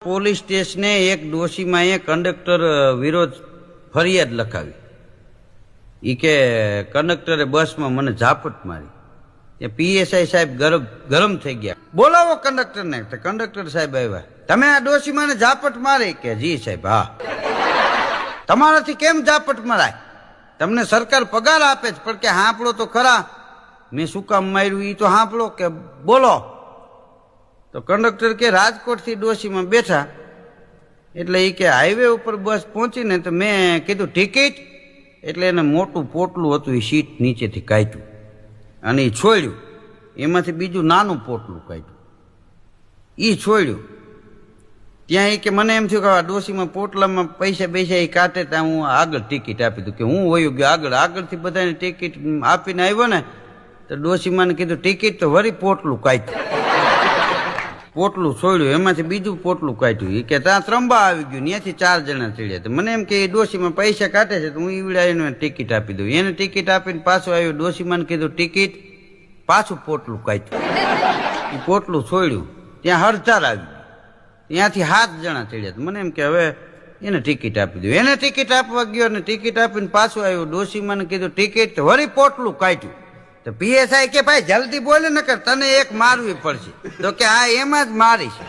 Police સ્ટેશને એક ડોશીમાએ conductor વિરોધ ફરિયાદ લખાવી. ઈ કે કંડક્ટરે બસમાં મને ઝાપટ મારી. પીએસઆઈ સાહેબ ગરમ થઈ ગયા. બોલાવો કંડક્ટરને. કંડક્ટર સાહેબ આવ્યા. તમે આ ડોશીમાને ઝાપટ મારી? કે જી સાહેબ. હા. તમારાથી કેમ ઝાપટ મરાય? તમને સરકાર પગાર આપે છે, પણ કે હાંપડો તો ખરા. મેં શું કામ માર્યું ઈ તો હાંપડો. કે બોલો. તો કંડક્ટર કે રાજકોટથી ડોશીમાં બેઠા એટલે એ કે હાઈવે ઉપર બસ પહોંચીને તો મેં કીધું ટિકિટ, એટલે એને મોટું પોટલું હતું એ સીટ નીચેથી કાઢ્યું અને એ છોડ્યું. એમાંથી બીજું નાનું પોટલું કાઢ્યું, એ છોડ્યું. ત્યાં એ કે મને એમ થયું કે આ ડોશીમાં પોટલામાં પૈસા એ કાઢે ત્યાં હું આગળ ટિકિટ આપી દઉં. કે હું વયું ગયો આગળથી બધાને ટિકિટ આપીને આવ્યો ને તો ડોશીમાને કીધું ટિકિટ, તો વળી પોટલું કાઢ્યું. પોટલું છોડ્યું, એમાંથી બીજું પોટલું કાઢ્યું. કે ત્યાં ત્રંબા આવી ગયું, ત્યાંથી 4 જણા ચડ્યા. તો મને એમ કે એ ડોશીમાં પૈસા કાઢે છે તો હું ઈવડા એને ટિકિટ આપી દઉં. એને ટિકિટ આપીને પાછો આવ્યો. ડોશીમાને કીધું ટિકિટ, પાછું પોટલું કાઢ્યું. એ પોટલું છોડ્યું, ત્યાં હડતાલ આવી. ત્યાંથી 7 જણા ચડ્યા. મને એમ કે હવે એને ટિકિટ આપી દઉં. એને ટિકિટ આપવા ગયો અને ટિકિટ આપીને પાછો આવ્યો. ડોશીમાને કીધું ટિકિટ, તો વળી પોટલું કાઢ્યું. તો પીએસઆઈ કે ભાઈ જલ્દી બોલે, નકર તને એક મારવી પડશે. તો કે હા એમાં જ મારીશ.